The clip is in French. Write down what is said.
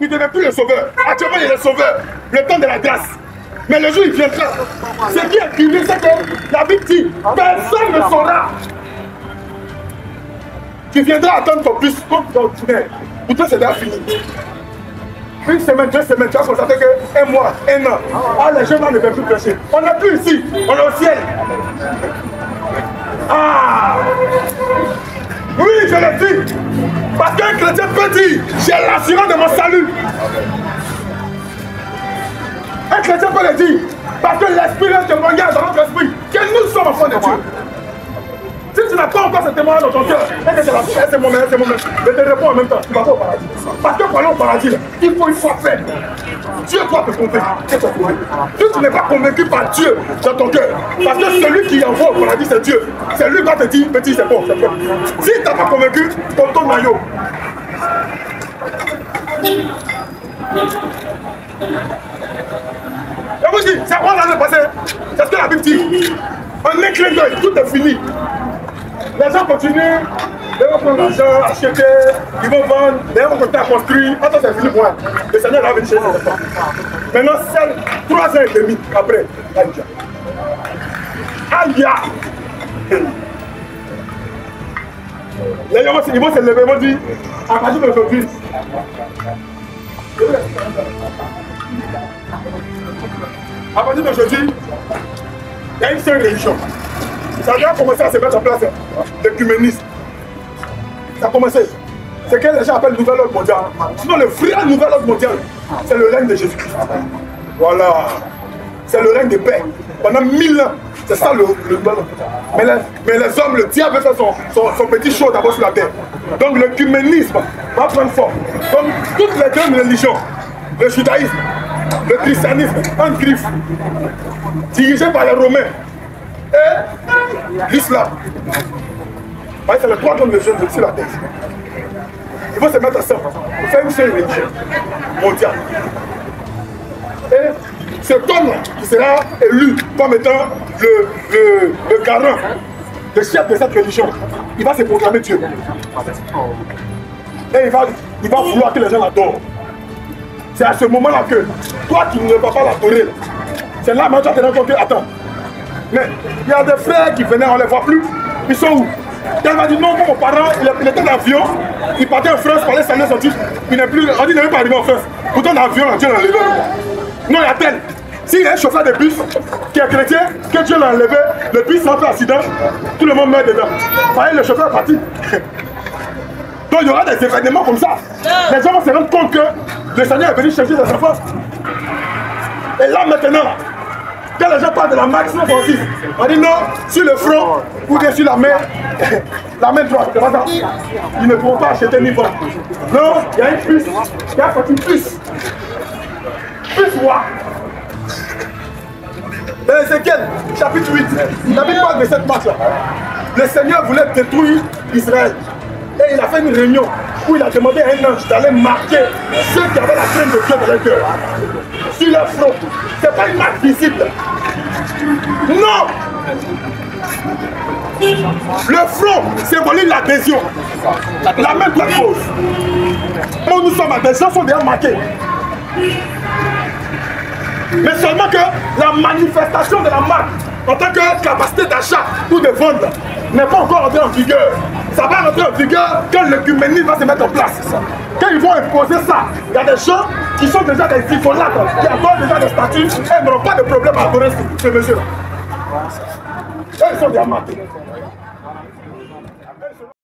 il ne devait plus le sauveur. Actuellement, il est le sauveur. Le temps de la grâce. Mais le jour, il viendra. Ce qui est crié, c'est que la Bible dit, personne ne saura. Tu viendras attendre ton bus comme d'ordinaire. Pour toi, c'est déjà fini. Une semaine, 2 semaines, tu vas constater que 1 mois, 1 an, ah, les jeunes ne peuvent plus prêcher. On n'est plus ici, on est au ciel. Ah! Oui, je l'ai dit. Parce qu'un chrétien peut dire, j'ai l'assurance de mon salut. Un chrétien peut le dire, parce que l'esprit témoignage dans notre esprit que nous sommes enfants de Dieu. Si tu n'as pas encore ce témoignage dans ton cœur, et que c'est mon mère, je te réponds en même temps, tu vas pas au paradis. Parce que pour aller au paradis, il faut une foi faite. Dieu doit te convaincre. Si tu n'es pas convaincu par Dieu dans ton cœur, parce que celui qui envoie au paradis, c'est Dieu. C'est lui qui va te dire, petit, c'est bon, c'est bon. Si tu n'as pas convaincu, ton ton maillot. Je vous dis, c'est quoi l'année passée? C'est ce que la Bible dit. En un clin d'œil, tout est fini. Les gens continuent, ils vont prendre l'argent, acheter, ils vont vendre, ils vont continuer à construire. Attends, c'est fini pour moi. Le Seigneur va venir chez les enfants. Maintenant, c'est 3 ans et demi après. Aïe! Les gens ils vont se lever, ils vont dire, à partir d'aujourd'hui, à partir d'aujourd'hui, il y a une seule religion. Ça a déjà commencé à se mettre en place, l'écuménisme. Ça a commencé. C'est que les gens appellent nouvel ordre mondial. Sinon, le vrai nouvel ordre mondial, c'est le règne de Jésus-Christ. Voilà. C'est le règne de paix. Pendant 1000 ans, c'est ça le nouvel ordre mondial. Mais les hommes, le diable fait son petit show d'abord sur la terre. Donc l'écuménisme va prendre forme. Donc toutes les grandes religions, le judaïsme, le christianisme, en griffe, dirigé par les Romains, et l'islam. C'est les 3 grandes religions sur la terre. Il faut se mettre ensemble pour faire une seule religion mondiale. Et cet homme qui sera élu comme étant le garant, le chef de cette religion, il va se proclamer Dieu. Et il va vouloir que les gens l'adorent. C'est à ce moment-là que toi qui ne vas pas l'adorer, c'est là maintenant que tu te rends compte que, attends, mais il y a des frères qui venaient, on ne les voit plus, ils sont où? Elle m'a dit non, mon parent, il était dans l'avion, il partait en France, parlait Seigneur son titre, il n'est plus, on dit il n'est même pas arrivé en France. Pourtant dans l'avion, Dieu l'a enlevé. Non, il y a tel. S'il y a un chauffeur de bus qui est chrétien, que Dieu l'a enlevé, le bus entre accident, tout le monde meurt dedans. Pareil, le chauffeur est parti. Donc il y aura des événements comme ça. Les gens vont se rendre compte que le Seigneur est venu chercher des enfants. Et là maintenant, quand les gens parlent de la marque Francis, on dit non, sur le front ou bien sur la main droite, ils ne pourront pas acheter ni vendre. Non, il y a une puce, il y a une puce. Puce roi. Dans Ézéchiel, chapitre 8, la Bible parle de cette marque-là. Le Seigneur voulait détruire Israël. Et il a fait une réunion où il a demandé à un ange d'aller marquer ceux qui avaient la crainte de Dieu dans leur cœur. Sur leur front. Ce n'est pas une marque visible. Non! Le front symbolise l'adhésion. La main doit pose. Quand nous sommes à des gens sont déjà marqués. Mais seulement que la manifestation de la marque en tant que capacité d'achat ou de vente n'est pas encore entrée en vigueur. Ça va rentrer en vigueur quand l'écuménisme va se mettre en place. Quand ils vont imposer ça, il y a des gens qui sont déjà des idolâtres, qui adorent déjà des statues et n'auront pas de problème à adorer ce monsieur-là. Ils sont déjà marqués.